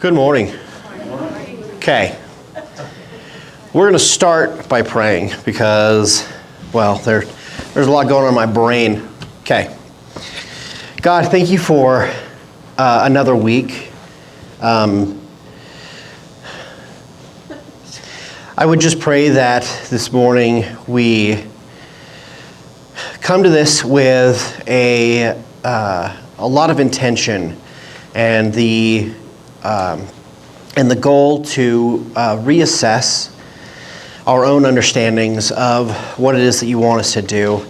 Good morning. Okay. We're going to start by praying because, well, there's a lot going on in my brain. Okay. God, thank you for another week. I would just pray that this morning we come to this with a lot of intention and the goal to reassess our own understandings of what it is that you want us to do.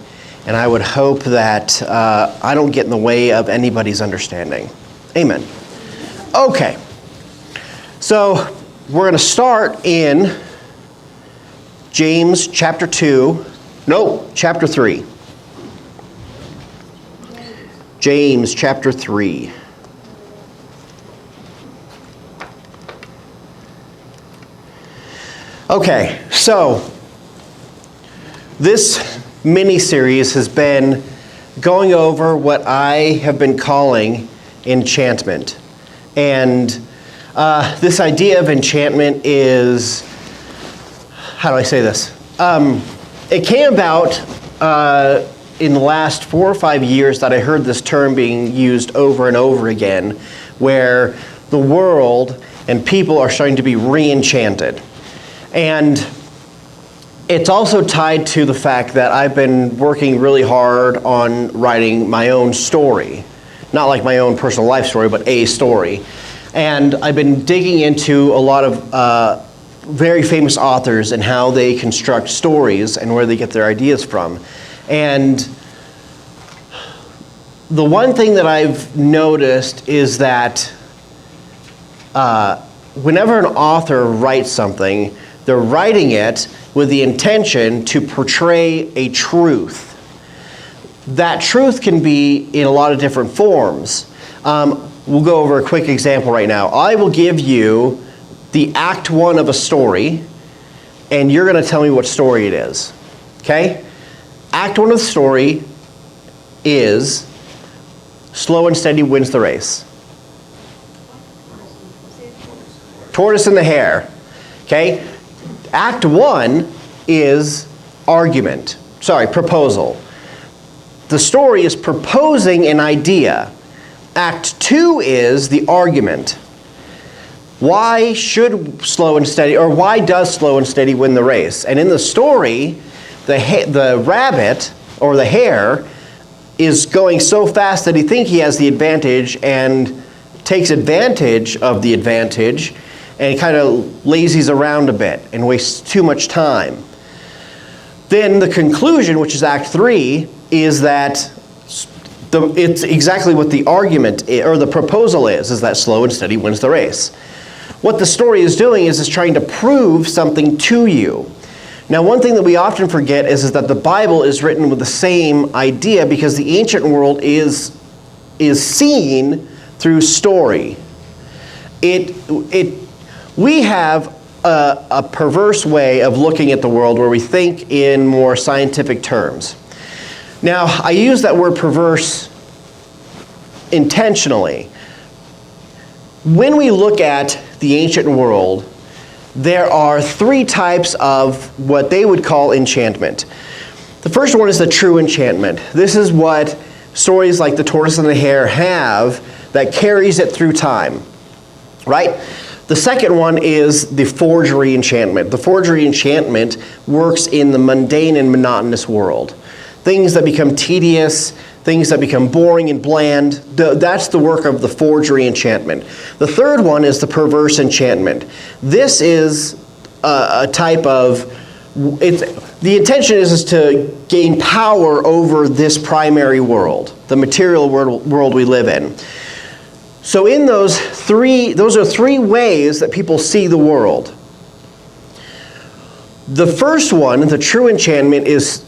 And I would hope that I don't get in the way of anybody's understanding. Amen. Okay. So we're going to start in James chapter 3. James chapter 3. Okay, so this mini-series has been going over what I have been calling enchantment. And this idea of enchantment is, how do I say this? It came about in the last 4 or 5 years that I heard this term being used over and over again, where the world and people are starting to be re-enchanted. And it's also tied to the fact that I've been working really hard on writing my own story. Not like my own personal life story, but a story. And I've been digging into a lot of very famous authors and how they construct stories and where they get their ideas from. And the one thing that I've noticed is that whenever an author writes something, they're writing it with the intention to portray a truth. That truth can be in a lot of different forms. We'll go over a quick example right now. I will give you the act 1 of a story, and you're going to tell me what story it is. Okay? Act 1 of the story is slow and steady wins the race. Tortoise and the hare. Okay? Act 1 is proposal. The story is proposing an idea. Act 2 is the argument. Why does slow and steady win the race? And in the story, the rabbit or the hare is going so fast that he thinks he has the advantage and takes advantage of the advantage and kind of lazies around a bit and wastes too much time. Then the conclusion, which is Act 3, is that it's exactly what the argument or the proposal is that slow and steady wins the race. What the story is doing is trying to prove something to you. Now, one thing that we often forget is that the Bible is written with the same idea because the ancient world is seen through story. We have a perverse way of looking at the world where we think in more scientific terms. Now, I use that word perverse intentionally. When we look at the ancient world, there are 3 types of what they would call enchantment. The first one is the true enchantment. This is what stories like the tortoise and the hare have that carries it through time, right? The second one is the forgery enchantment. The forgery enchantment works in the mundane and monotonous world. Things that become tedious, things that become boring and bland, that's the work of the forgery enchantment. The third one is the perverse enchantment. This is a type of, the intention is to gain power over this primary world, the material world we live in. So in those are 3 ways that people see the world. The first one, the true enchantment, is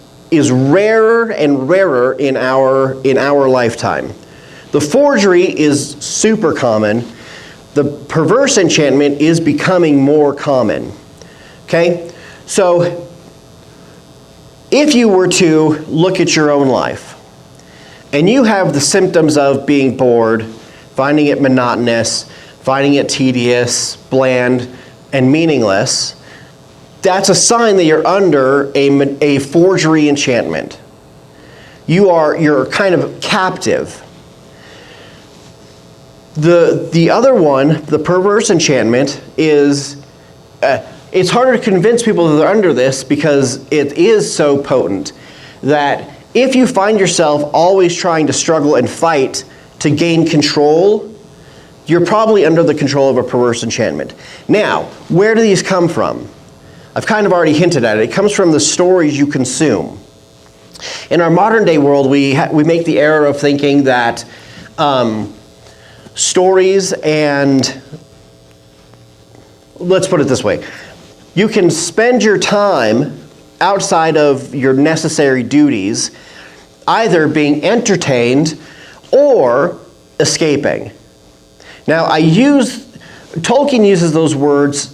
rarer and rarer in our lifetime. The forgery is super common. The perverse enchantment is becoming more common. Okay? So if you were to look at your own life and you have the symptoms of being bored, finding it monotonous, finding it tedious, bland, and meaningless, that's a sign that you're under a forgery enchantment. You're kind of captive. The other one, the perverse enchantment, is it's harder to convince people that they're under this because it is so potent that if you find yourself always trying to struggle and fight to gain control, you're probably under the control of a perverse enchantment. Now, where do these come from? I've kind of already hinted at it. It comes from the stories you consume. In our modern day world, we make the error of thinking that stories and, let's put it this way, you can spend your time outside of your necessary duties either being entertained or escaping. Now, Tolkien uses those words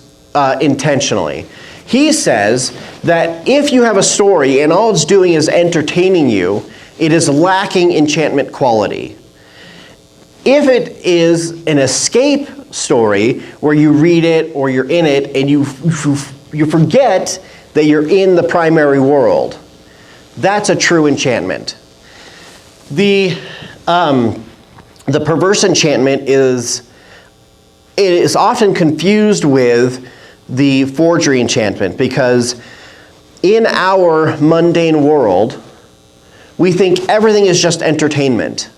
intentionally. He says that if you have a story and all it's doing is entertaining you, it is lacking enchantment quality. If it is an escape story where you read it or you're in it and you forget that you're in the primary world, that's a true enchantment. The perverse enchantment is often confused with the forgery enchantment because in our mundane world, we think everything is just entertainment,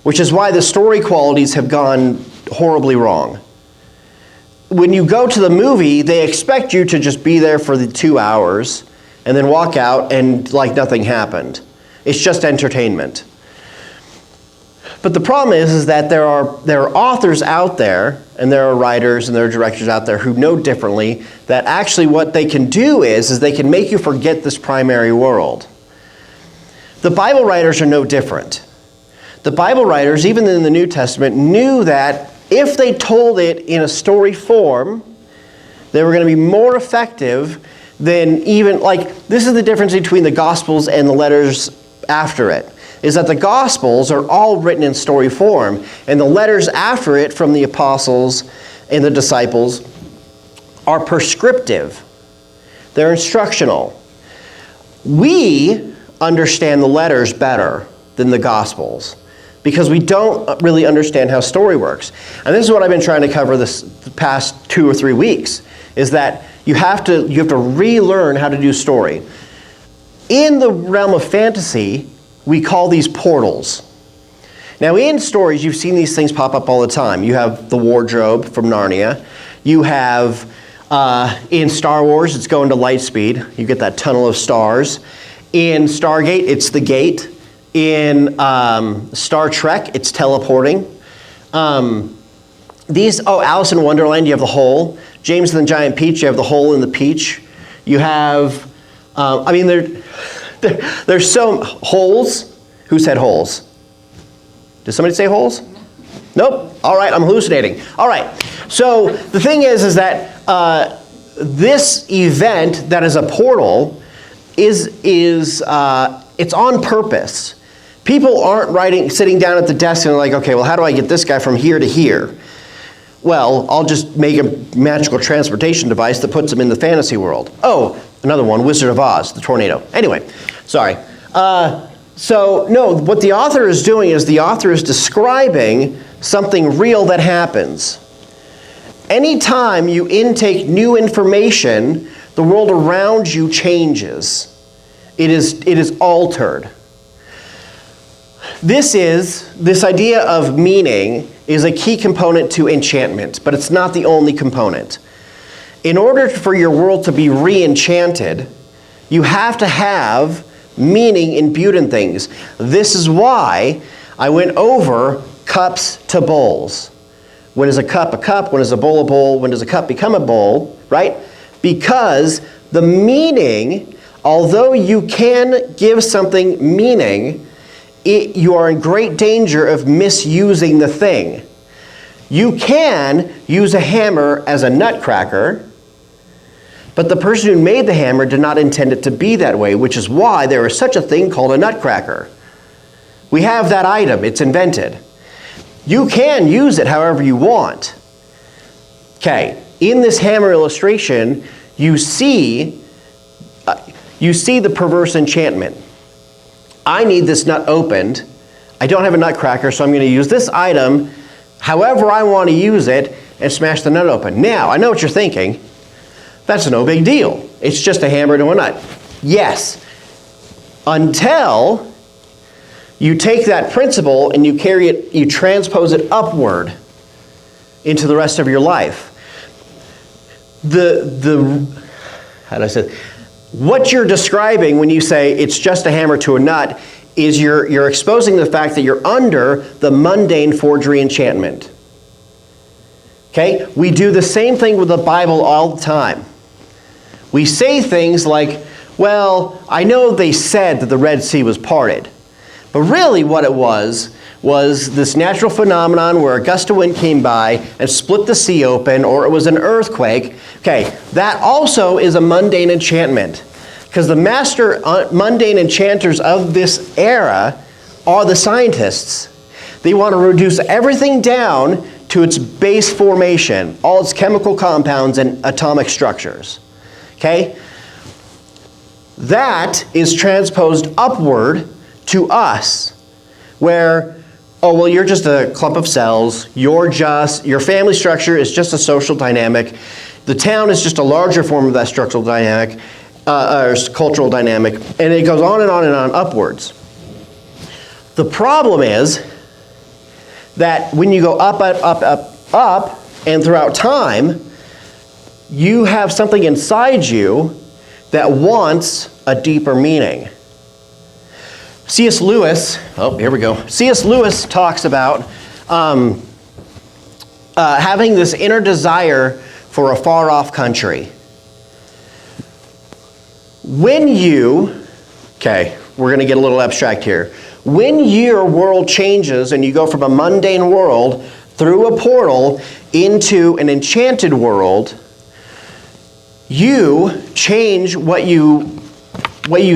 which is why the story qualities have gone horribly wrong. When you go to the movie, they expect you to just be there for the 2 hours and then walk out and like nothing happened. It's just entertainment. But the problem is that there are authors out there, and there are writers and there are directors out there who know differently, that actually what they can do is they can make you forget this primary world. The Bible writers are no different. The Bible writers, even in the New Testament, knew that if they told it in a story form, they were going to be more effective than even, this is the difference between the Gospels and the letters after it, is that the Gospels are all written in story form, and the letters after it from the apostles and the disciples are prescriptive. They're instructional. We understand the letters better than the Gospels because we don't really understand how story works. And this is what I've been trying to cover the past 2 or 3 weeks, is that you have to relearn how to do story. In the realm of fantasy, we call these portals. Now in stories, you've seen these things pop up all the time. You have the wardrobe from Narnia. You have, in Star Wars, it's going to light speed. You get that tunnel of stars. In Stargate, it's the gate. In Star Trek, it's teleporting. Alice in Wonderland, you have the hole. James and the Giant Peach, you have the hole in the peach. You have, there's so holes. Who said holes? Did somebody say holes? Nope. All right, I'm hallucinating. All right. So the thing is that this event that is a portal it's on purpose. People aren't sitting down at the desk and like, okay, well, how do I get this guy from here to here? Well, I'll just make a magical transportation device that puts him in the fantasy world. Oh, another one, Wizard of Oz, the tornado. Anyway, sorry. So, no, what the author is doing is the author is describing something real that happens. Anytime you intake new information, the world around you changes. It is altered. This idea of meaning is a key component to enchantment, but it's not the only component. In order for your world to be re-enchanted, you have to have meaning imbued in things. This is why I went over cups to bowls. When is a cup a cup? When is a bowl a bowl? When does a cup become a bowl? Right? Because the meaning, although you can give something meaning, you are in great danger of misusing the thing. You can use a hammer as a nutcracker, but the person who made the hammer did not intend it to be that way, which is why there is such a thing called a nutcracker. We have that item, it's invented. You can use it however you want, Okay, in this hammer illustration, you see the perverse enchantment. I need this nut opened. I don't have a nutcracker, so I'm going to use this item however I want to use it and smash the nut open. Now, I know what you're thinking. That's no big deal. It's just a hammer to a nut. Yes, until you take that principle and you carry it, you transpose it upward into the rest of your life. How do I say it? What you're describing when you say it's just a hammer to a nut is you're exposing the fact that you're under the mundane forgery enchantment. Okay? We do the same thing with the Bible all the time. We say things like, well, I know they said that the Red Sea was parted, but really what it was this natural phenomenon where a gust of wind came by and split the sea open, or it was an earthquake. Okay, that also is a mundane enchantment. Because the master mundane enchanters of this era are the scientists. They want to reduce everything down to its base formation, all its chemical compounds and atomic structures. Okay? That is transposed upward to us, where, oh, well, you're just a clump of cells. Your family structure is just a social dynamic. The town is just a larger form of that structural dynamic. Or cultural dynamic, and it goes on and on and on upwards. The problem is that when you go up, and throughout time, you have something inside you that wants a deeper meaning. C.S. Lewis, C.S. Lewis talks about having this inner desire for a far-off country. When you, okay, we're going to get a little abstract here. When your world changes and you go from a mundane world through a portal into an enchanted world, you change what you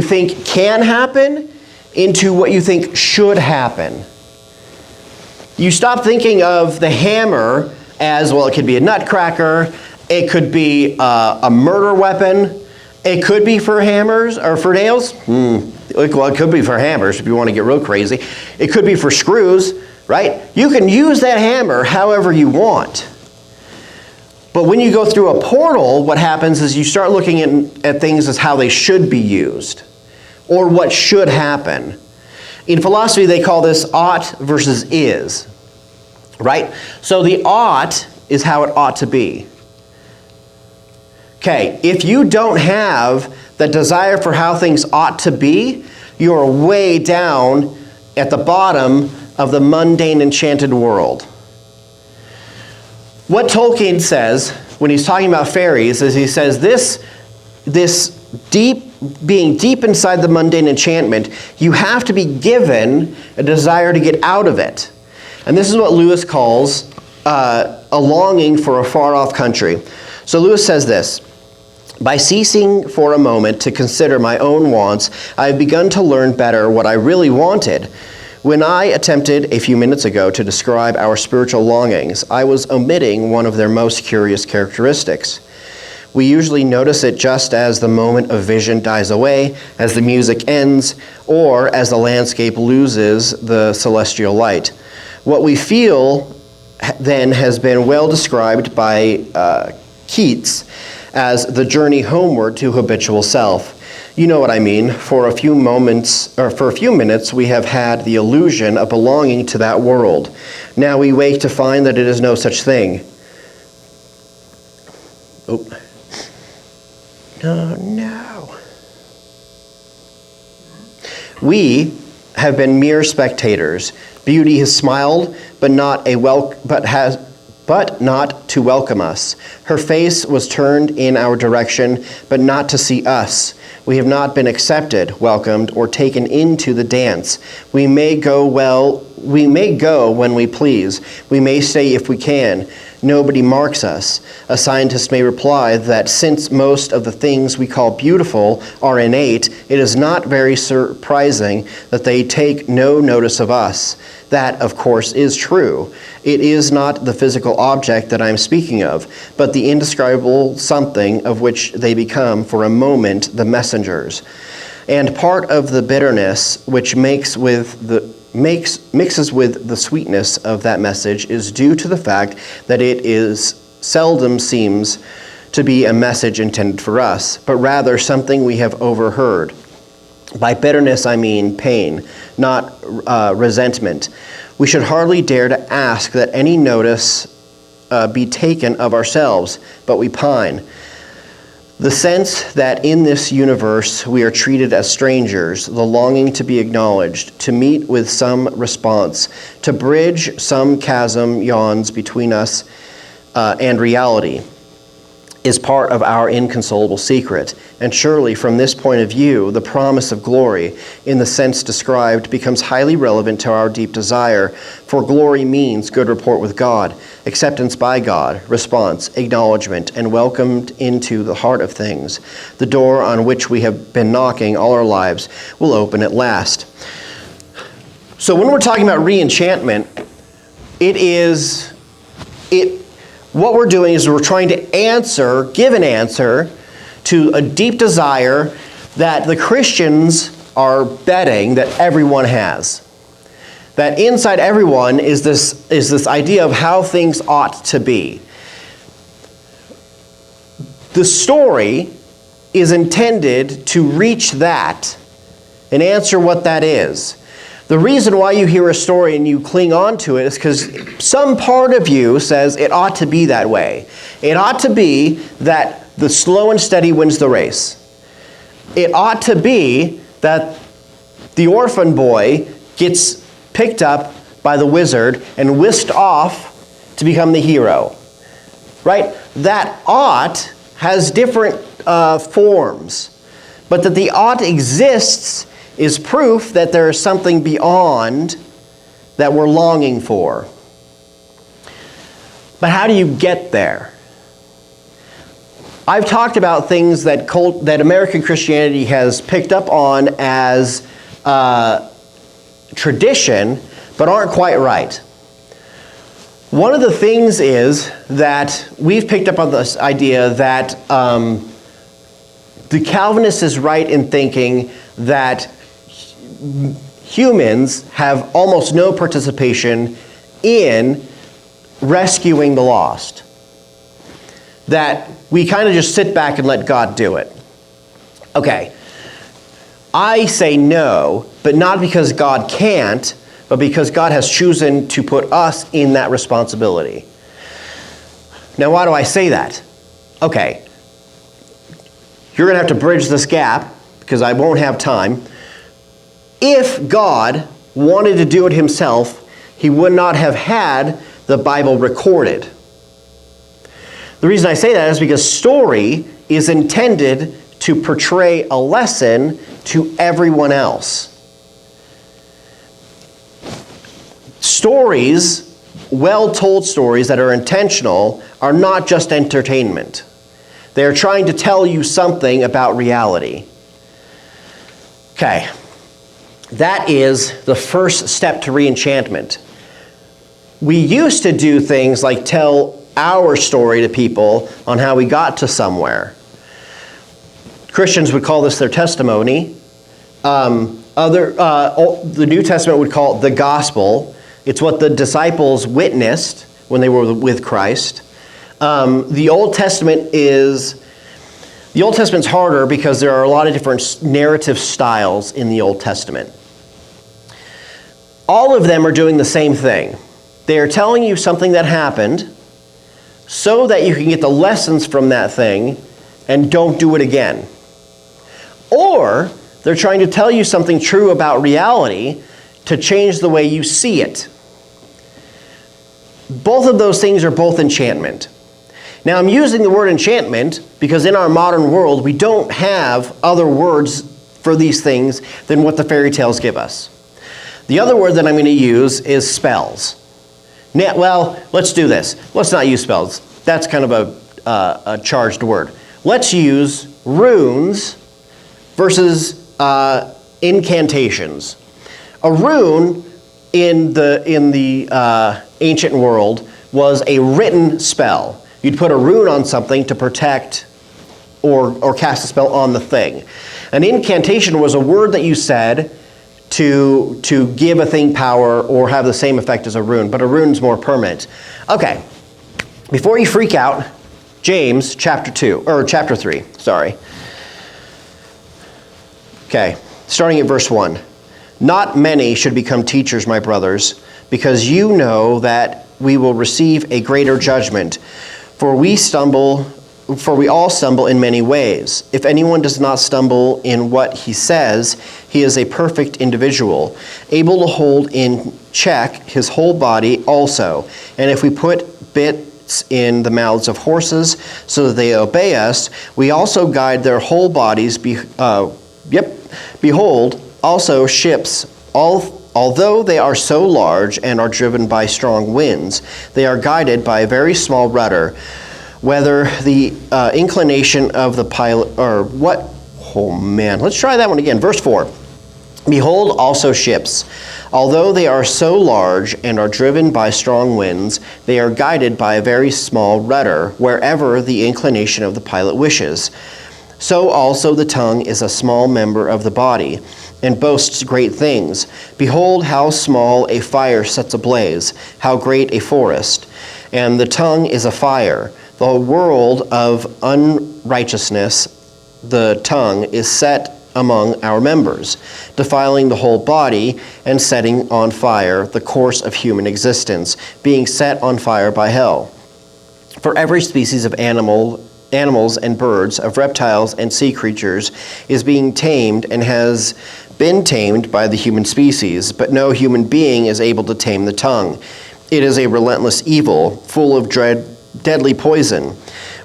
think can happen into what you think should happen. You stop thinking of the hammer as, well, it could be a nutcracker, it could be a murder weapon, it could be for hammers or for nails. Well, it could be for hammers if you want to get real crazy. It could be for screws, right? You can use that hammer however you want. But when you go through a portal, what happens is you start looking at things as how they should be used, or what should happen. In philosophy, they call this ought versus is, right? So the ought is how it ought to be. Okay, if you don't have the desire for how things ought to be, you're way down at the bottom of the mundane enchanted world. What Tolkien says when he's talking about fairies is he says this being deep inside the mundane enchantment, you have to be given a desire to get out of it. And this is what Lewis calls a longing for a far-off country. So Lewis says this: by ceasing for a moment to consider my own wants, I have begun to learn better what I really wanted. When I attempted a few minutes ago to describe our spiritual longings, I was omitting one of their most curious characteristics. We usually notice it just as the moment of vision dies away, as the music ends, or as the landscape loses the celestial light. What we feel then has been well described by Keats as the journey homeward to habitual self. You know what I mean. For a few minutes, we have had the illusion of belonging to that world. Now we wake to find that it is no such thing. Oh. No. We have been mere spectators. Beauty has smiled, but not to welcome us. Her face was turned in our direction, but not to see us. We have not been accepted, welcomed, or taken into the dance. We may go when we please. We may stay if we can. nobody marks us. A scientist may reply that since most of the things we call beautiful are innate, it is not very surprising that they take no notice of us. That, of course, is true. It is not the physical object that I am speaking of, but the indescribable something of which they become, for a moment, the messengers. And part of the bitterness which mixes with the sweetness of that message is due to the fact that it is seldom seems to be a message intended for us, but rather something we have overheard. By bitterness, I mean pain, not resentment. We should hardly dare to ask that any notice be taken of ourselves, but we pine. The sense that in this universe we are treated as strangers, the longing to be acknowledged, to meet with some response, to bridge some chasm yawns between us and reality, is part of our inconsolable secret. And surely from this point of view, the promise of glory, in the sense described, becomes highly relevant to our deep desire, for glory means good report with God, acceptance by God, response, acknowledgement, and welcomed into the heart of things. The door on which we have been knocking all our lives will open at last. So when we're talking about re-enchantment, what we're doing is we're trying to give an answer to a deep desire that the Christians are betting that everyone has. That inside everyone is this idea of how things ought to be. The story is intended to reach that and answer what that is. The reason why you hear a story and you cling on to it is because some part of you says it ought to be that way. It ought to be that the slow and steady wins the race. It ought to be that the orphan boy gets picked up by the wizard and whisked off to become the hero. Right? That ought has different forms. But that the ought exists is proof that there is something beyond that we're longing for. But how do you get there? I've talked about things that American Christianity has picked up on as tradition, but aren't quite right. One of the things is that we've picked up on this idea that the Calvinist is right in thinking that humans have almost no participation in rescuing the lost. That we kind of just sit back and let God do it. Okay, I say no, but not because God can't, but because God has chosen to put us in that responsibility. Now, why do I say that? Okay, you're going to have to bridge this gap because I won't have time. If God wanted to do it himself, he would not have had the Bible recorded. The reason I say that is because story is intended to portray a lesson to everyone else. Stories, well-told stories that are intentional, are not just entertainment. They are trying to tell you something about reality. Okay. That is the first step to re-enchantment. We used to do things like tell our story to people on how we got to somewhere. Christians would call this their testimony. The New Testament would call it the gospel. It's what the disciples witnessed when they were with Christ. The Old Testament's harder because there are a lot of different narrative styles in the Old Testament. All of them are doing the same thing. They are telling you something that happened so that you can get the lessons from that thing and don't do it again. Or they're trying to tell you something true about reality to change the way you see it. Both of those things are both enchantment. Now, I'm using the word enchantment because in our modern world, we don't have other words for these things than what the fairy tales give us. The other word that I'm going to use is spells. Now, well, let's do this. Let's not use spells. That's kind of a charged word. Let's use runes versus incantations. A rune in the ancient world was a written spell. You'd put a rune on something to protect or cast a spell on the thing. An incantation was a word that you said to give a thing power or have the same effect as a rune, but a rune's more permanent. Okay, before you freak out, James chapter 3, sorry. Okay, starting at verse 1. Not many should become teachers, my brothers, because you know that we will receive a greater judgment. For we all stumble in many ways. If anyone does not stumble in what he says, he is a perfect individual, able to hold in check his whole body also. And if we put bits in the mouths of horses so that they obey us, we also guide their whole bodies. Behold, also ships, although they are so large and are driven by strong winds, they are guided by a very small rudder, whether the inclination of the pilot, or what? Oh man, let's try that one again. Verse 4. Behold, also ships, although they are so large and are driven by strong winds, they are guided by a very small rudder, wherever the inclination of the pilot wishes. So also the tongue is a small member of the body, and boasts great things. Behold, how small a fire sets ablaze, how great a forest. And the tongue is a fire, the world of unrighteousness. The tongue is set among our members, defiling the whole body and setting on fire the course of human existence, being set on fire by hell. For every species of animals and birds, of reptiles and sea creatures, is being tamed and has been tamed by the human species, but no human being is able to tame the tongue. It is a relentless evil, full of deadly poison.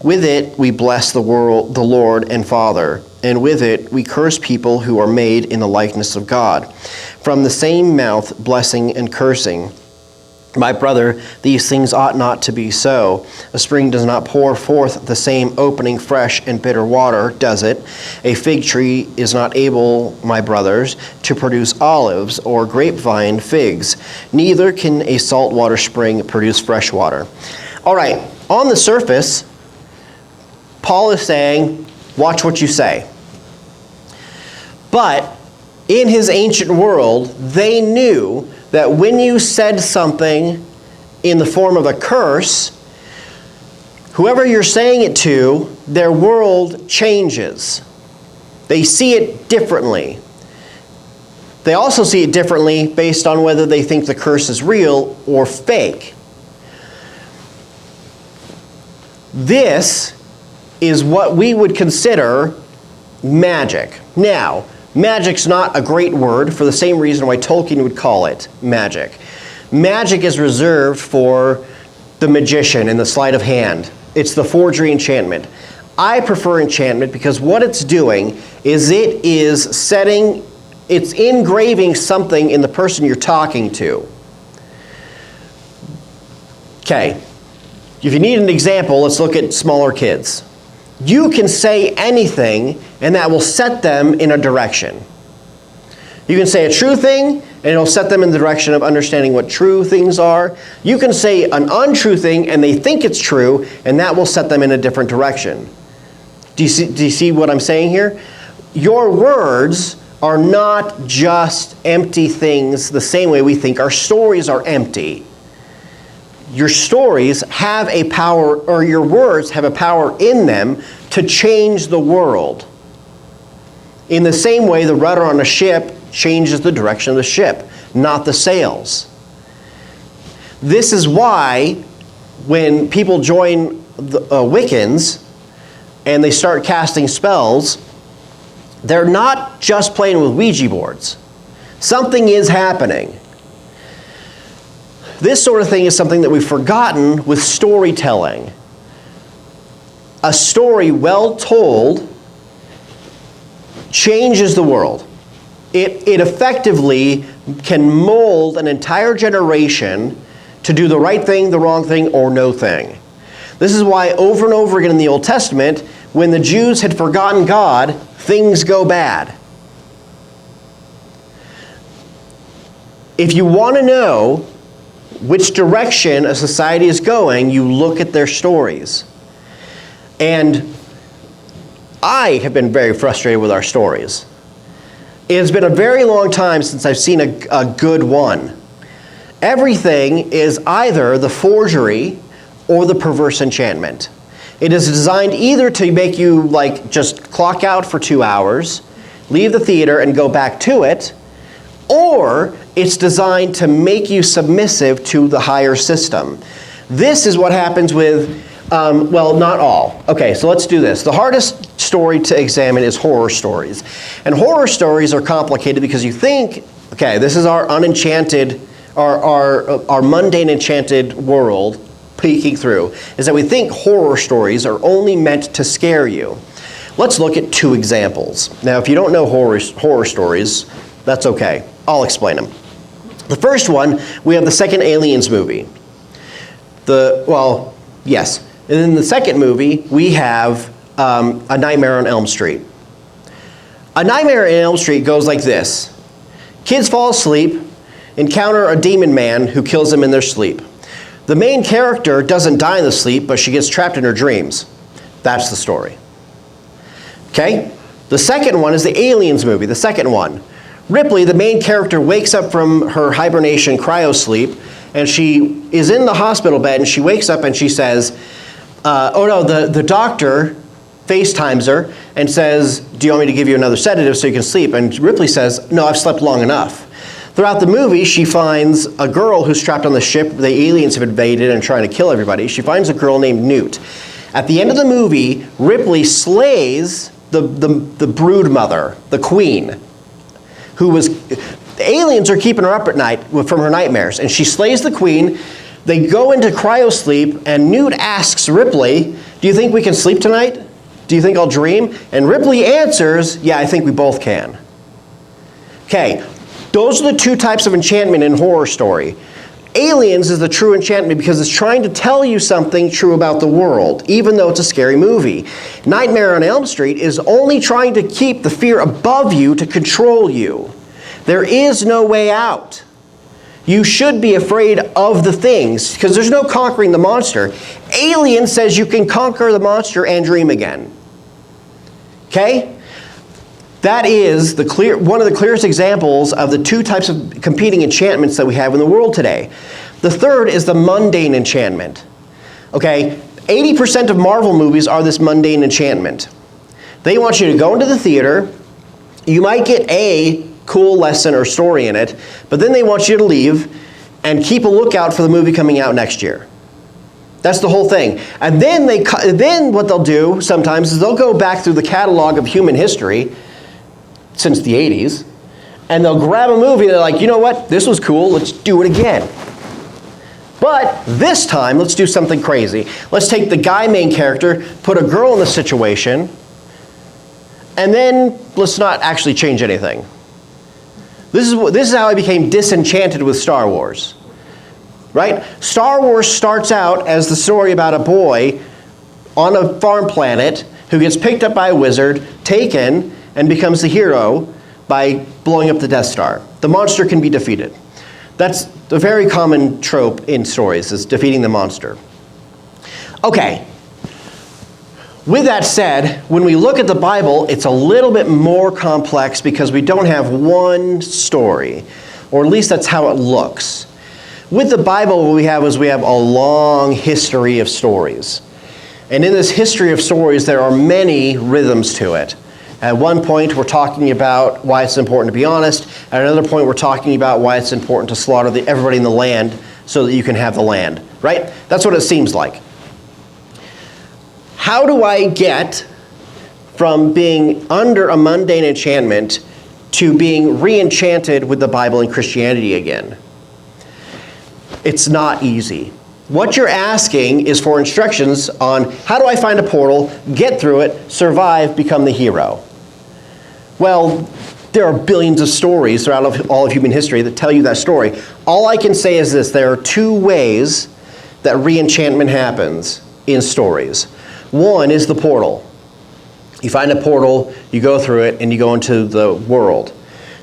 With it we bless the Lord and Father, and with it we curse people who are made in the likeness of God. From the same mouth, blessing and cursing. My brother, these things ought not to be so. A spring does not pour forth the same opening fresh and bitter water, does it? A fig tree is not able, my brothers, to produce olives or grapevine figs. Neither can a saltwater spring produce fresh water. All right, on the surface, Paul is saying, watch what you say. But in his ancient world, they knew that when you said something in the form of a curse, whoever you're saying it to, their world changes. They see it differently. They also see it differently based on whether they think the curse is real or fake. This is what we would consider magic. Now, magic's not a great word for the same reason why Tolkien would call it magic. Magic is reserved for the magician in the sleight of hand. It's the forgery enchantment. I prefer enchantment because what it's doing is it's engraving something in the person you're talking to. Okay, if you need an example, let's look at smaller kids. You can say anything, and that will set them in a direction. You can say a true thing, and it'll set them in the direction of understanding what true things are. You can say an untrue thing, and they think it's true, and that will set them in a different direction. Do you see what I'm saying here? Your words are not just empty things the same way we think our stories are empty. Your stories have a power, or your words have a power in them to change the world. In the same way, the rudder on a ship changes the direction of the ship, not the sails. This is why when people join the Wiccans and they start casting spells, they're not just playing with Ouija boards. Something is happening. This sort of thing is something that we've forgotten with storytelling. A story well told changes the world. It effectively can mold an entire generation to do the right thing, the wrong thing, or no thing. This is why over and over again in the Old Testament, when the Jews had forgotten God, things go bad. If you want to know which direction a society is going, you look at their stories. And I have been very frustrated with our stories. It has been a very long time since I've seen a good one. Everything is either the forgery or the perverse enchantment. It is designed either to make you just clock out for 2 hours, leave the theater and go back to it, or it's designed to make you submissive to the higher system. This is what happens with, well, not all. Okay, so let's do this. The hardest story to examine is horror stories. And horror stories are complicated because you think, okay, this is our unenchanted, our mundane enchanted world peeking through, is that we think horror stories are only meant to scare you. Let's look at 2 examples. Now, if you don't know horror stories, that's okay. I'll explain them. The first one, we have the second Aliens movie. Yes. And in the second movie, we have A Nightmare on Elm Street. A Nightmare on Elm Street goes like this. Kids fall asleep, encounter a demon man who kills them in their sleep. The main character doesn't die in the sleep, but she gets trapped in her dreams. That's the story. Okay? The second one is the Aliens movie, the second one. Ripley, the main character, wakes up from her hibernation cryosleep, and she is in the hospital bed, and she wakes up and she says, the doctor FaceTimes her and says, do you want me to give you another sedative so you can sleep? And Ripley says, no, I've slept long enough. Throughout the movie, she finds a girl who's trapped on the ship. The aliens have invaded and trying to kill everybody. She finds a girl named Newt. At the end of the movie, Ripley slays the brood mother, the queen, who was, the aliens are keeping her up at night from her nightmares. And she slays the queen. They go into cryosleep, and Newt asks Ripley, do you think we can sleep tonight? Do you think I'll dream? And Ripley answers, yeah, I think we both can. Okay. Those are the 2 types of enchantment in horror story. Aliens is the true enchantment because it's trying to tell you something true about the world, even though it's a scary movie. Nightmare on Elm Street is only trying to keep the fear above you to control you. There is no way out. You should be afraid of the things because there's no conquering the monster. Alien says you can conquer the monster and dream again. Okay? That is one of the clearest examples of the 2 types of competing enchantments that we have in the world today. The third is the mundane enchantment. Okay, 80% of Marvel movies are this mundane enchantment. They want you to go into the theater, you might get a cool lesson or story in it, but then they want you to leave and keep a lookout for the movie coming out next year. That's the whole thing. And then what they'll do sometimes is they'll go back through the catalog of human history since the 80s, and they'll grab a movie and they're like, you know what, this was cool, let's do it again. But this time, let's do something crazy. Let's take the guy main character, put a girl in the situation, and then let's not actually change anything. This is how I became disenchanted with Star Wars. Right? Star Wars starts out as the story about a boy on a farm planet who gets picked up by a wizard, taken, and becomes the hero by blowing up the Death Star. The monster can be defeated. That's a very common trope in stories, is defeating the monster. Okay. With that said, when we look at the Bible, it's a little bit more complex because we don't have one story, or at least that's how it looks. With the Bible, what we have is we have a long history of stories. And in this history of stories, there are many rhythms to it. At one point, we're talking about why it's important to be honest. At another point, we're talking about why it's important to slaughter everybody in the land so that you can have the land, right? That's what it seems like. How do I get from being under a mundane enchantment to being re-enchanted with the Bible and Christianity again? It's not easy. What you're asking is for instructions on how do I find a portal, get through it, survive, become the hero. Well, There are billions of stories throughout all of human history that tell you that story. All I can say is this: there are two ways that re-enchantment happens in stories. One is the portal. You find a portal, you go through it, and you go into the world.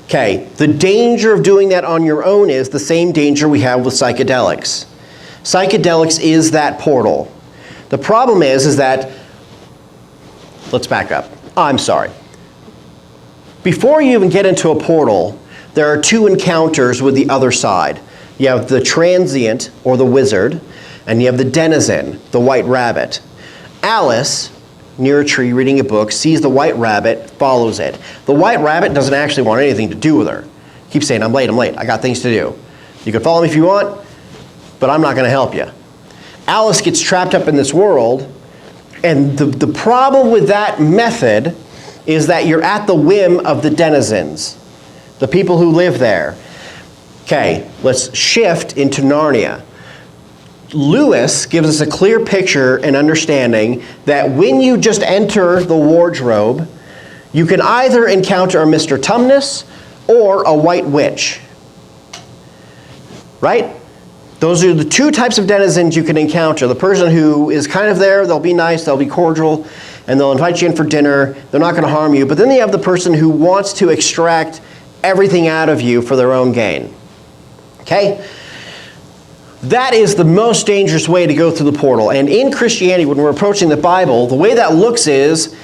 Okay, the danger of doing that on your own is the same danger we have with psychedelics. Psychedelics is that portal. The problem is that, let's back up. I'm sorry. Before you even get into a portal, there are two encounters with the other side. You have the transient, or the wizard, and you have the denizen, the white rabbit. Alice, near a tree reading a book, sees the white rabbit, follows it. The white rabbit doesn't actually want anything to do with her. Keeps saying, I'm late, I got things to do. You can follow me if you want, but I'm not going to help you. Alice gets trapped up in this world, and the problem with that method is that you're at the whim of the denizens, the people who live there. Okay, let's shift into Narnia. Lewis gives us a clear picture and understanding that when you just enter the wardrobe, you can either encounter a Mr. Tumnus or a white witch. Right? Those are the two types of denizens you can encounter. The person who is kind of there, they'll be nice, they'll be cordial, and they'll invite you in for dinner. They're not going to harm you. But then you have the person who wants to extract everything out of you for their own gain. Okay? That is the most dangerous way to go through the portal. And in Christianity, when we're approaching the Bible, the way that looks is,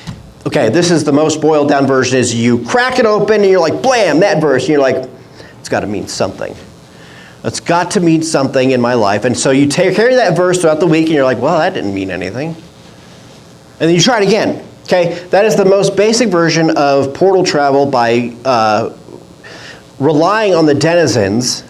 okay, this is the most boiled down version, is you crack it open and you're like, blam, that verse. And you're like, it's got to mean something. It's got to mean something in my life. And so you carry that verse throughout the week and you're like, well, that didn't mean anything. And then you try it again. Okay, that is the most basic version of portal travel by relying on the denizens.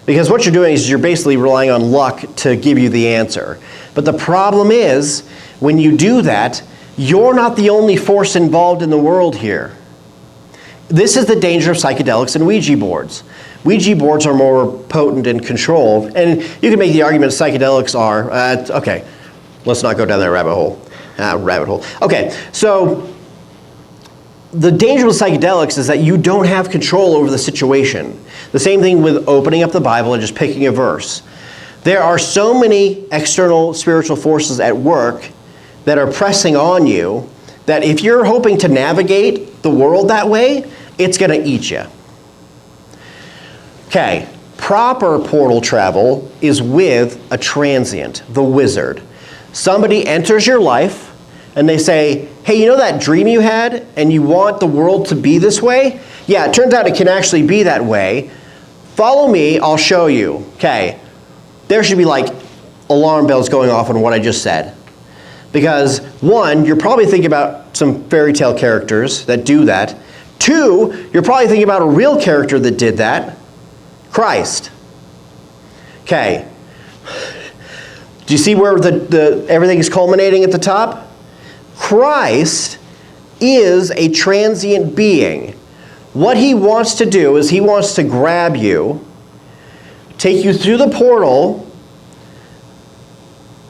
Because what you're doing is you're basically relying on luck to give you the answer. But the problem is, when you do that, you're not the only force involved in the world here. This is the danger of psychedelics and Ouija boards. Ouija boards are more potent and controlled. And you can make the argument psychedelics are, okay, let's not go down that rabbit hole. Okay, so the danger with psychedelics is that you don't have control over the situation. The same thing with opening up the Bible and just picking a verse. There are so many external spiritual forces at work that are pressing on you that if you're hoping to navigate the world that way, it's going to eat you. Okay, proper portal travel is with a transient, the wizard. Somebody enters your life and they say, hey, you know that dream you had and you want the world to be this way? Yeah, it turns out it can actually be that way. Follow me, I'll show you. Okay, there should be like alarm bells going off on what I just said. Because one, you're probably thinking about some fairy tale characters that do that. Two, you're probably thinking about a real character that did that, Christ. Okay, do you see where everything is culminating at the top? Christ is a transient being. What he wants to do is he wants to grab you, take you through the portal,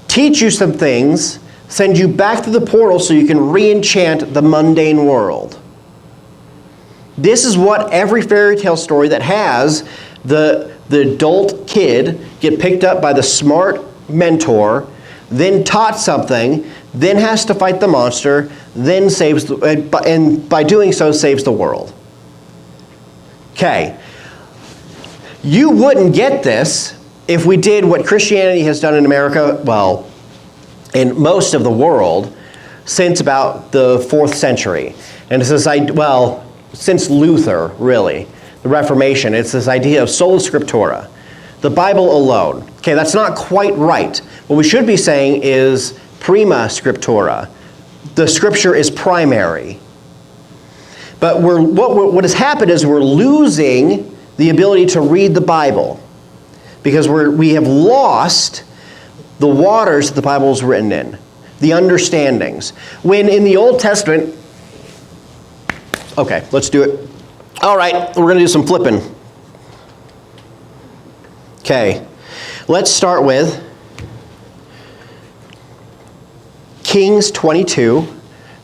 teach you some things, send you back through the portal so you can re-enchant the mundane world. This is what every fairy tale story that has the adult kid get picked up by the smart mentor, then taught something, then has to fight the monster, then saves, and by doing so saves the world. Okay, you wouldn't get this if we did what Christianity has done in America, well, in most of the world, since about the 4th century. And it's this idea, well, since Luther, really, the Reformation, it's this idea of sola scriptura, the Bible alone. Okay, that's not quite right. What we should be saying is prima scriptura. The scripture is primary. But what has happened is we're losing the ability to read the Bible because we have lost the waters that the Bible is written in, the understandings. When in the Old Testament, okay, let's do it. All right, we're going to do some flipping. Okay, let's start with Kings 22,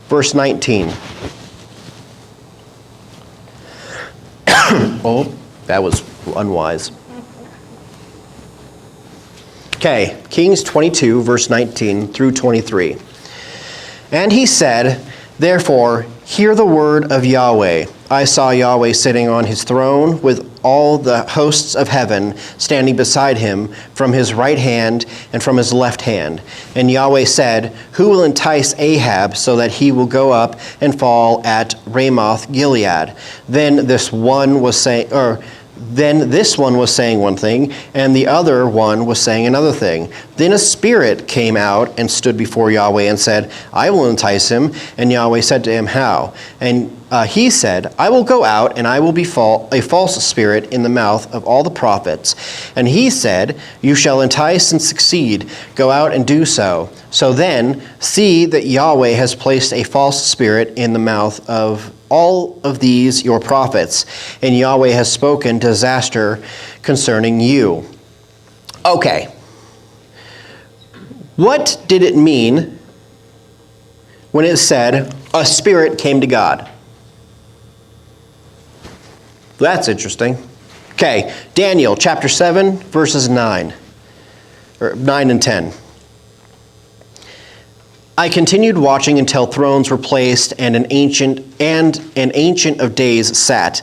verse 19. Oh, that was unwise. Okay, Kings 22, verse 19 through 23. And he said, therefore, hear the word of Yahweh. I saw Yahweh sitting on his throne with all the hosts of heaven standing beside him from his right hand and from his left hand. And Yahweh said, who will entice Ahab so that he will go up and fall at Ramoth Gilead? Then this one was saying one thing, and the other one was saying another thing. Then a spirit came out and stood before Yahweh and said, I will entice him. And Yahweh said to him, how? And he said, I will go out, and I will be a false spirit in the mouth of all the prophets. And he said, you shall entice and succeed. Go out and do so. So then, see that Yahweh has placed a false spirit in the mouth of all of these your prophets, and Yahweh has spoken disaster concerning you. Okay. What did it mean when it said a spirit came to God? That's interesting. Okay, Daniel chapter 7, verses 9 and 10. I continued watching until thrones were placed and an ancient of days sat.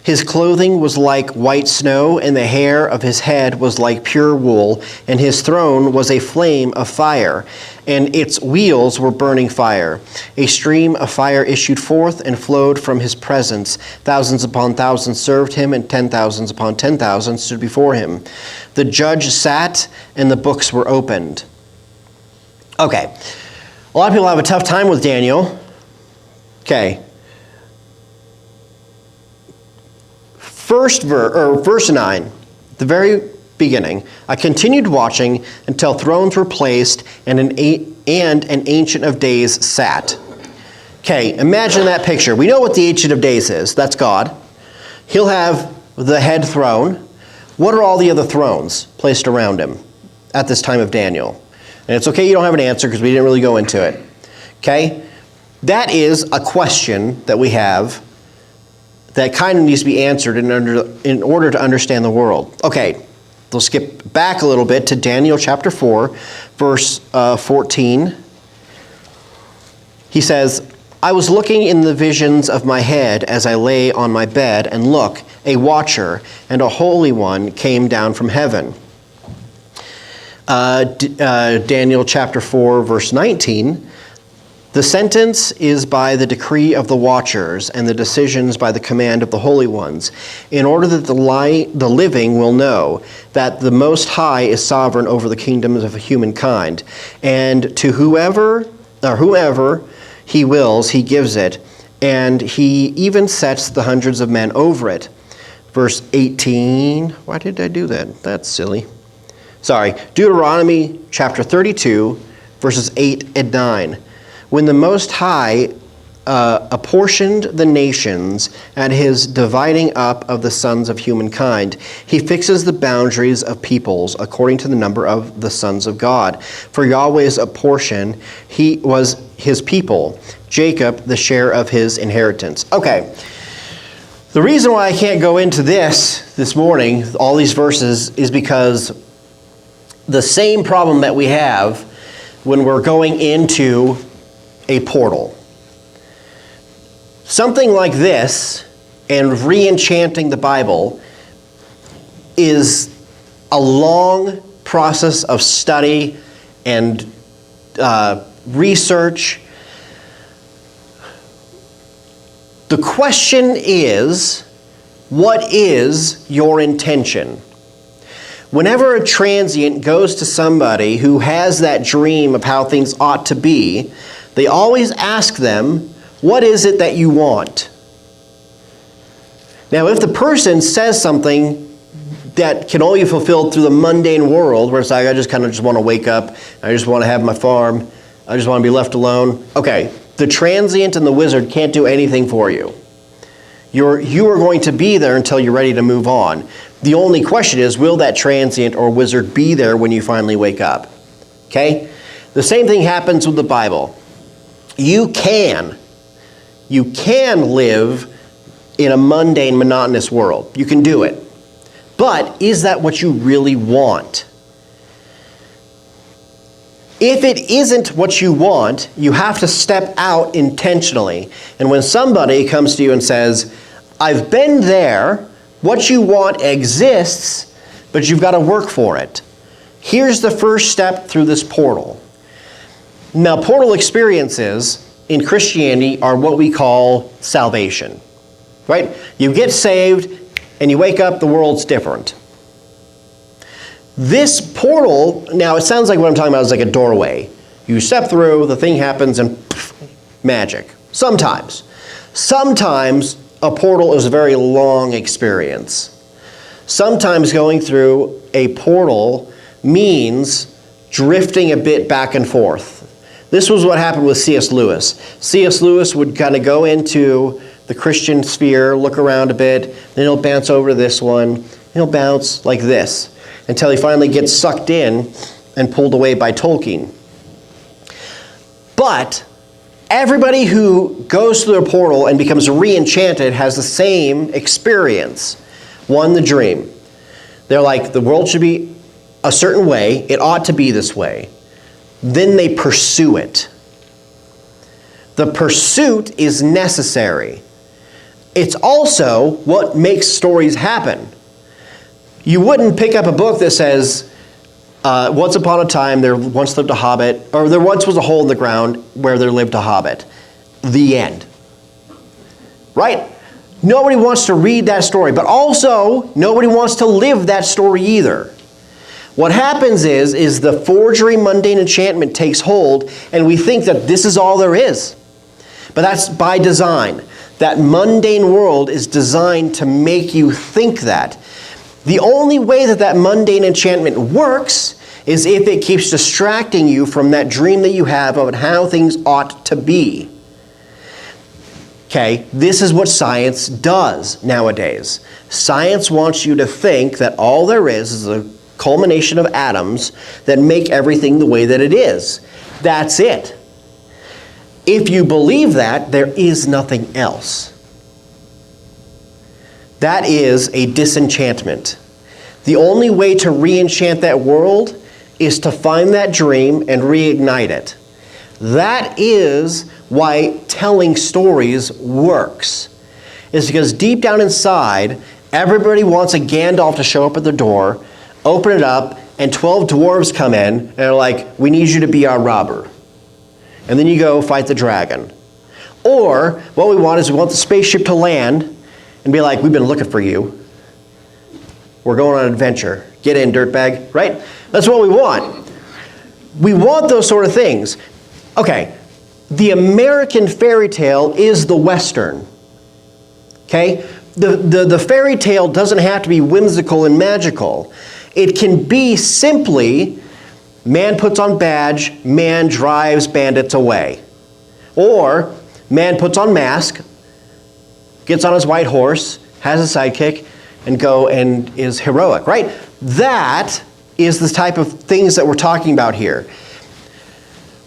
His clothing was like white snow, and the hair of his head was like pure wool, and his throne was a flame of fire, and its wheels were burning fire. A stream of fire issued forth and flowed from his presence. Thousands upon thousands served him, and 10,000s upon 10,000 stood before him. The judge sat, and the books were opened. Okay. A lot of people have a tough time with Daniel. Okay. Verse 9, the very beginning. I continued watching until thrones were placed and an ancient of days sat. Okay, imagine that picture. We know what the ancient of days is. That's God. He'll have the head throne. What are all the other thrones placed around him at this time of Daniel? And it's okay you don't have an answer because we didn't really go into it. Okay? That is a question that we have that kind of needs to be answered in order to understand the world. Okay, we'll skip back a little bit to Daniel chapter 4, verse 14. He says, I was looking in the visions of my head as I lay on my bed, and look, a watcher and a holy one came down from heaven. Daniel chapter 4, verse 19, the sentence is by the decree of the watchers, and the decisions by the command of the holy ones, in order that the living will know that the Most High is sovereign over the kingdoms of humankind, and to whoever he wills, he gives it, and he even sets the hundreds of men over it. Verse 18, why did I do that? That's silly. Sorry, Deuteronomy chapter 32, verses 8 and 9. When the Most High apportioned the nations at his dividing up of the sons of humankind, he fixes the boundaries of peoples according to the number of the sons of God. For Yahweh's apportion, he was his people, Jacob the share of his inheritance. Okay. The reason why I can't go into this morning, all these verses, is because the same problem that we have when we're going into a portal. Something like this and re-enchanting the Bible is a long process of study and research. The question is, what is your intention? Whenever a transient goes to somebody who has that dream of how things ought to be, they always ask them, what is it that you want? Now, if the person says something that can only be fulfilled through the mundane world, where it's like, I just want to wake up, I just want to have my farm, I just want to be left alone. Okay, the transient and the wizard can't do anything for you. You are going to be there until you're ready to move on. The only question is, will that transient or wizard be there when you finally wake up? Okay? The same thing happens with the Bible. You can live in a mundane, monotonous world. You can do it. But is that what you really want? If it isn't what you want, you have to step out intentionally. And when somebody comes to you and says, I've been there, what you want exists, but you've got to work for it. Here's the first step through this portal. Now, portal experiences in Christianity are what we call salvation, right? You get saved and you wake up, the world's different. This portal, now it sounds like what I'm talking about is like a doorway. You step through, the thing happens, and poof, magic. Sometimes. Sometimes a portal is a very long experience. Sometimes going through a portal means drifting a bit back and forth. This was what happened with C.S. Lewis. C.S. Lewis would kind of go into the Christian sphere, look around a bit, then he'll bounce over to this one, and he'll bounce like this, until he finally gets sucked in and pulled away by Tolkien. But everybody who goes through a portal and becomes re-enchanted has the same experience. One, the dream. They're like, the world should be a certain way, it ought to be this way. Then they pursue it. The pursuit is necessary. It's also what makes stories happen. You wouldn't pick up a book that says, once upon a time there once lived a hobbit, or there once was a hole in the ground where there lived a hobbit. The end. Right? Nobody wants to read that story, but also nobody wants to live that story either. What happens is the forgery mundane enchantment takes hold, and we think that this is all there is. But that's by design. That mundane world is designed to make you think that. The only way that that mundane enchantment works is if it keeps distracting you from that dream that you have of how things ought to be. Okay, this is what science does nowadays. Science wants you to think that all there is a culmination of atoms that make everything the way that it is. That's it. If you believe that, there is nothing else. That is a disenchantment. The only way to re-enchant that world is to find that dream and reignite it. That is why telling stories works. It's because deep down inside, everybody wants a Gandalf to show up at the door, open it up, and 12 dwarves come in and they're like, we need you to be our robber. And then you go fight the dragon. Or what we want is we want the spaceship to land and be like, we've been looking for you. We're going on an adventure. Get in, dirtbag, right? That's what we want. We want those sort of things. Okay, the American fairy tale is the Western. Okay? The fairy tale doesn't have to be whimsical and magical. It can be simply, man puts on badge, man drives bandits away. Or, man puts on mask, gets on his white horse, has a sidekick, and is heroic, right? That is the type of things that we're talking about here.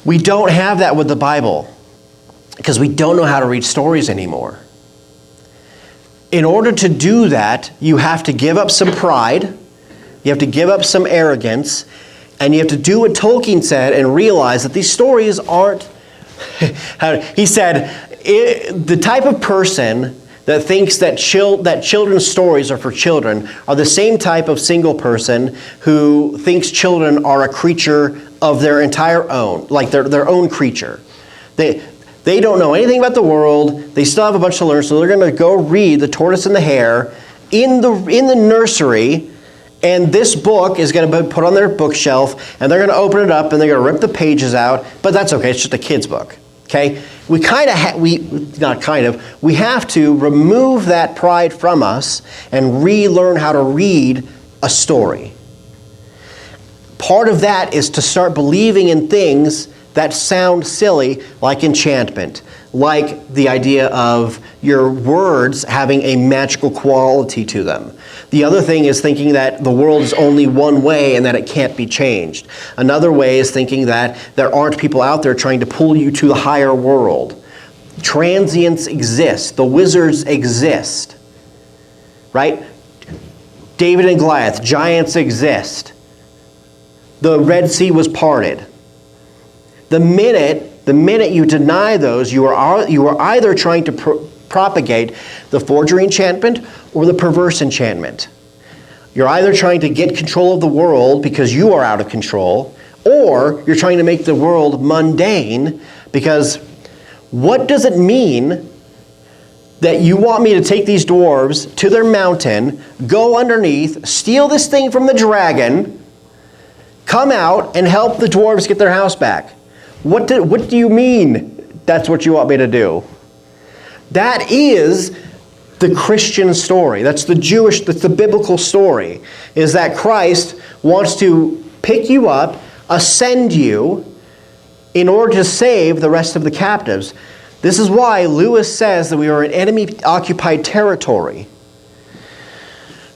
We don't have that with the Bible because we don't know how to read stories anymore. In order to do that, you have to give up some pride, you have to give up some arrogance, and you have to do what Tolkien said and realize that these stories aren't... He said, the type of person that thinks that children's stories are for children are the same type of single person who thinks children are a creature of their entire own, like their own creature. They don't know anything about the world. They still have a bunch to learn, so they're going to go read The Tortoise and the Hare in the nursery, and this book is going to be put on their bookshelf, and they're going to open it up, and they're going to rip the pages out, but that's okay, it's just a kid's book. Okay? We have to remove that pride from us and relearn how to read a story. Part of that is to start believing in things that sound silly, like enchantment, like the idea of your words having a magical quality to them. The other thing is thinking that the world is only one way and that it can't be changed. Another way is thinking that there aren't people out there trying to pull you to the higher world. transients exist. The wizards exist. Right? David and Goliath, giants exist. The Red Sea was parted. The minute you deny those, you are either trying to propagate the forgery enchantment or the perverse enchantment. You're either trying to get control of the world because you are out of control, or you're trying to make the world mundane, because what does it mean that you want me to take these dwarves to their mountain, go underneath, steal this thing from the dragon, come out and help the dwarves get their house back? What do you mean that's what you want me to do? That is the Christian story. That's the biblical story, is that Christ wants to pick you up, ascend you, in order to save the rest of the captives. This is why Lewis says that we are in enemy-occupied territory.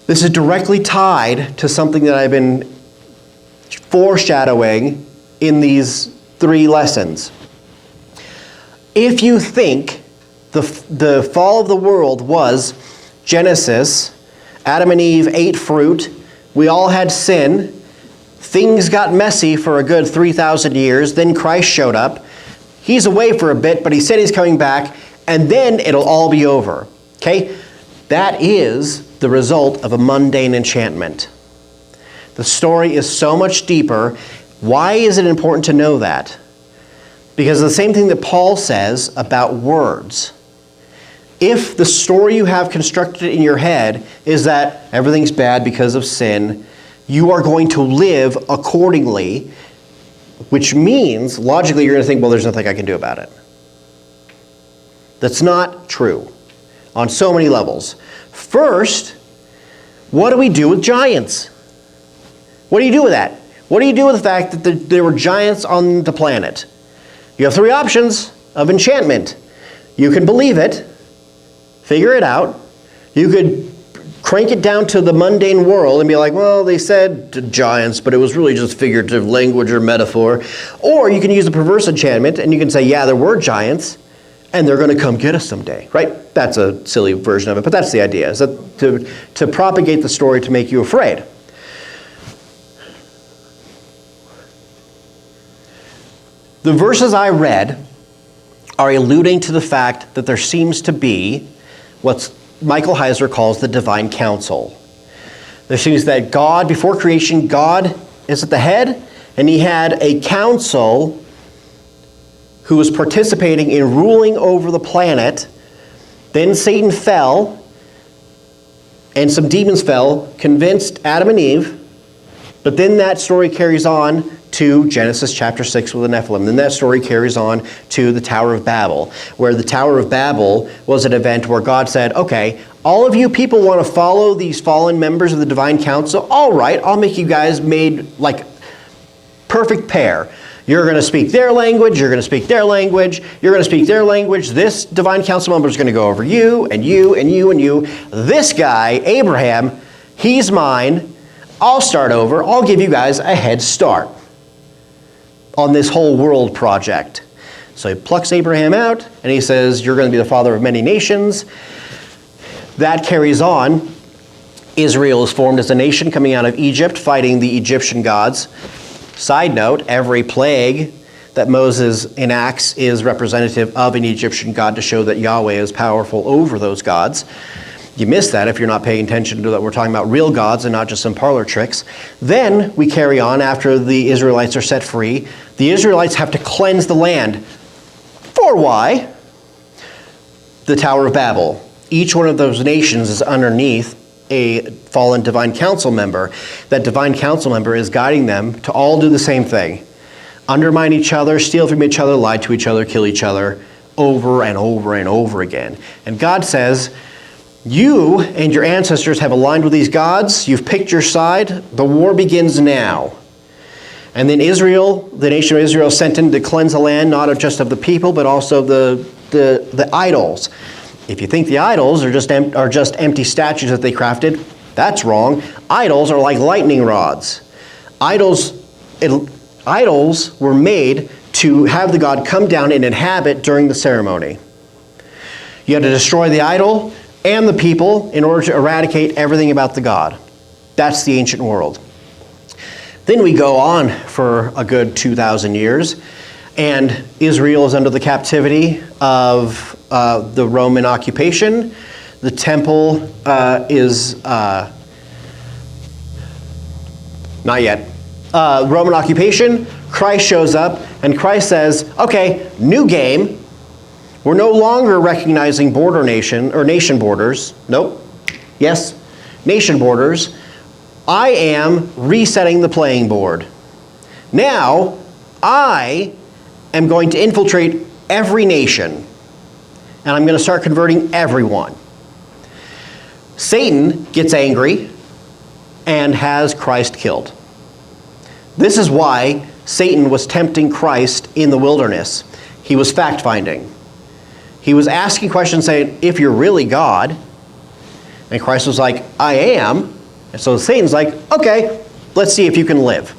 This is directly tied to something that I've been foreshadowing in these 3 lessons. If you think the fall of the world was Genesis, Adam and Eve ate fruit, we all had sin, things got messy for a good 3,000 years, then Christ showed up. He's away for a bit, but he said he's coming back, and then it'll all be over. Okay? That is the result of a mundane enchantment. The story is so much deeper. Why is it important to know that? Because the same thing that Paul says about words. If the story you have constructed in your head is that everything's bad because of sin, you are going to live accordingly, which means, logically, you're going to think, well, there's nothing I can do about it. That's not true on so many levels. First, what do we do with giants? What do you do with that? What do you do with the fact that there were giants on the planet? You have 3 options of enchantment. You can believe it, figure it out. You could crank it down to the mundane world and be like, well, they said giants, but it was really just figurative language or metaphor. Or you can use the perverse enchantment and you can say, yeah, there were giants and they're going to come get us someday, right? That's a silly version of it, but that's the idea, is that to propagate the story to make you afraid. The verses I read are alluding to the fact that there seems to be what Michael Heiser calls the divine council. There seems that God, before creation, God is at the head, and he had a council who was participating in ruling over the planet. Then Satan fell, and some demons fell, convinced Adam and Eve, but then that story carries on to Genesis chapter 6 with the Nephilim. Then that story carries on to the Tower of Babel, where the Tower of Babel was an event where God said, okay, all of you people want to follow these fallen members of the divine council? All right, I'll make you guys made like perfect pair. You're going to speak their language, you're going to speak their language, you're going to speak their language. This divine council member is going to go over you, and you, and you, and you. This guy, Abraham, he's mine. I'll start over. I'll give you guys a head start on this whole world project. So he plucks Abraham out, and he says, you're going to be the father of many nations. That carries on. Israel is formed as a nation coming out of Egypt, fighting the Egyptian gods. Side note, every plague that Moses enacts is representative of an Egyptian god to show that Yahweh is powerful over those gods. You miss that if you're not paying attention to that. We're talking about real gods and not just some parlor tricks. Then we carry on after the Israelites are set free. The Israelites have to cleanse the land. For why? The Tower of Babel. Each one of those nations is underneath a fallen divine council member. That divine council member is guiding them to all do the same thing. Undermine each other, steal from each other, lie to each other, kill each other, over and over and over again. And God says, you and your ancestors have aligned with these gods. You've picked your side. The war begins now. And then Israel, the nation of Israel, sent in to cleanse the land, not just of the people, but also the idols. If you think the idols are just empty statues that they crafted, that's wrong. Idols are like lightning rods. Idols were made to have the god come down and inhabit during the ceremony. You had to destroy the idol and the people in order to eradicate everything about the God. That's the ancient world. Then we go on for a good 2,000 years, and Israel is under the captivity of the Roman occupation. The temple is not yet. Roman occupation, Christ shows up, and Christ says, okay, new game. We're no longer recognizing nation borders. Nope. Yes, nation borders. I am resetting the playing board. Now, I am going to infiltrate every nation, and I'm going to start converting everyone. Satan gets angry and has Christ killed. This is why Satan was tempting Christ in the wilderness. He was fact-finding. He was asking questions saying, if you're really God, and Christ was like, I am. And so Satan's like, okay, let's see if you can live.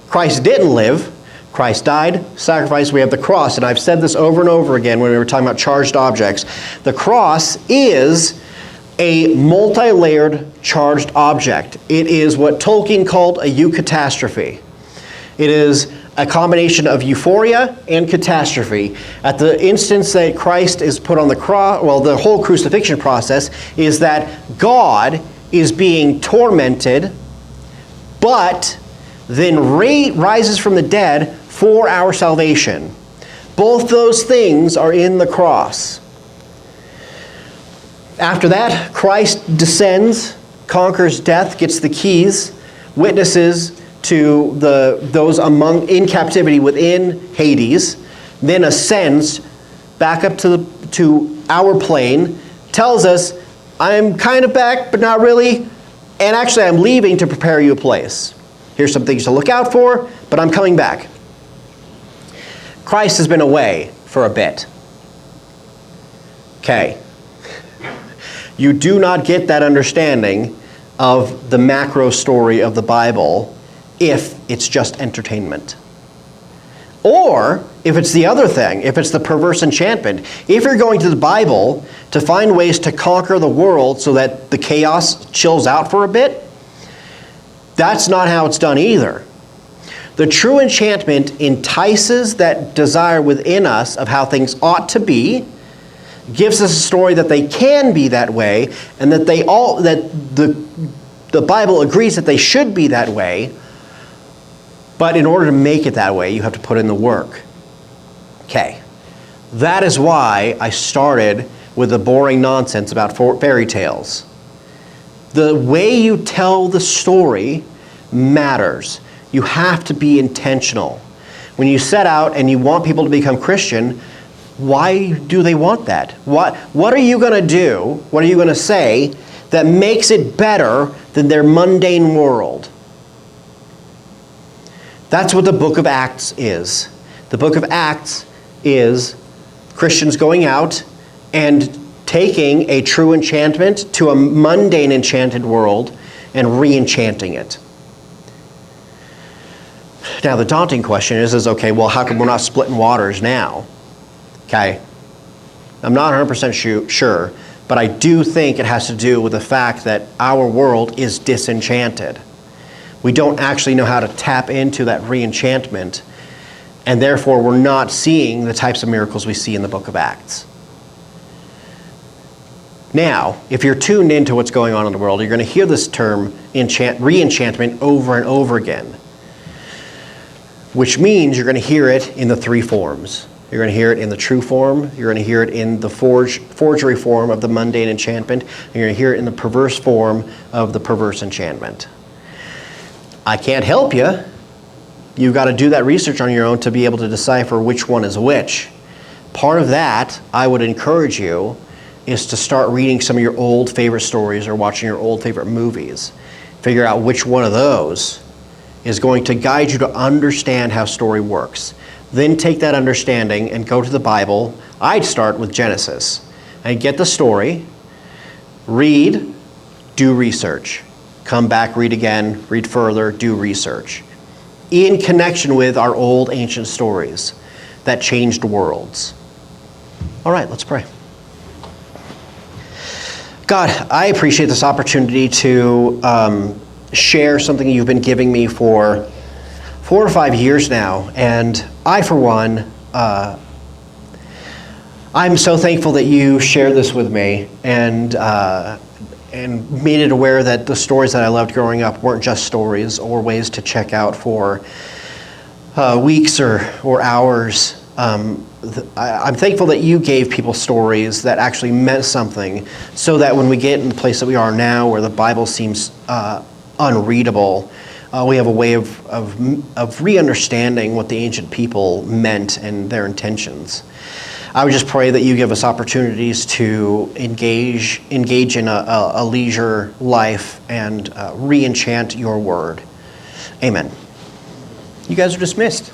Christ didn't live. Christ died, sacrificed. We have the cross, and I've said this over and over again when we were talking about charged objects. The cross is a multi-layered charged object. It is what Tolkien called a eucatastrophe. It is a combination of euphoria and catastrophe. At the instance that Christ is put on the cross, well, the whole crucifixion process is that God is being tormented, but then rises from the dead for our salvation. Both those things are in the cross. After that, Christ descends, conquers death, gets the keys, witnesses to those in captivity within Hades, then ascends back up to our plane, tells us, I'm kind of back, but not really, and actually I'm leaving to prepare you a place. Here's some things to look out for, but I'm coming back. Christ has been away for a bit. Okay. You do not get that understanding of the macro story of the Bible if it's just entertainment. Or if it's the other thing, if it's the perverse enchantment. If you're going to the Bible to find ways to conquer the world so that the chaos chills out for a bit, that's not how it's done either. The true enchantment entices that desire within us of how things ought to be, gives us a story that they can be that way, and that the Bible agrees that they should be that way. But in order to make it that way, you have to put in the work. Okay. That is why I started with the boring nonsense about fairy tales. The way you tell the story matters. You have to be intentional. When you set out and you want people to become Christian, why do they want that? What are you going to do? What are you going to say that makes it better than their mundane world? That's what the book of Acts is. The book of Acts is Christians going out and taking a true enchantment to a mundane enchanted world and re-enchanting it. Now the daunting question is okay, well, how come we're not splitting waters now? Okay, I'm not 100% sure, but I do think it has to do with the fact that our world is disenchanted. We don't actually know how to tap into that re-enchantment, and therefore we're not seeing the types of miracles we see in the book of Acts. Now, if you're tuned into what's going on in the world, you're going to hear this term re-enchantment over and over again, which means you're going to hear it in the three forms. You're going to hear it in the true form, you're going to hear it in the forgery form of the mundane enchantment, and you're going to hear it in the perverse form of the perverse enchantment. I can't help you. You've got to do that research on your own to be able to decipher which one is which. Part of that, I would encourage you, is to start reading some of your old favorite stories or watching your old favorite movies. Figure out which one of those is going to guide you to understand how story works. Then take that understanding and go to the Bible. I'd start with Genesis and get the story, read, do research. Come back, read again, read further, do research. In connection with our old ancient stories that changed worlds. All right, let's pray. God, I appreciate this opportunity to share something you've been giving me for 4 or 5 years now. And I, for one, I'm so thankful that you shared this with me and made it aware that the stories that I loved growing up weren't just stories or ways to check out for weeks or hours. I'm thankful that you gave people stories that actually meant something, so that when we get in the place that we are now, where the Bible seems unreadable, we have a way of re-understanding what the ancient people meant and their intentions. I would just pray that you give us opportunities to engage in a leisure life and re-enchant your word. Amen. You guys are dismissed.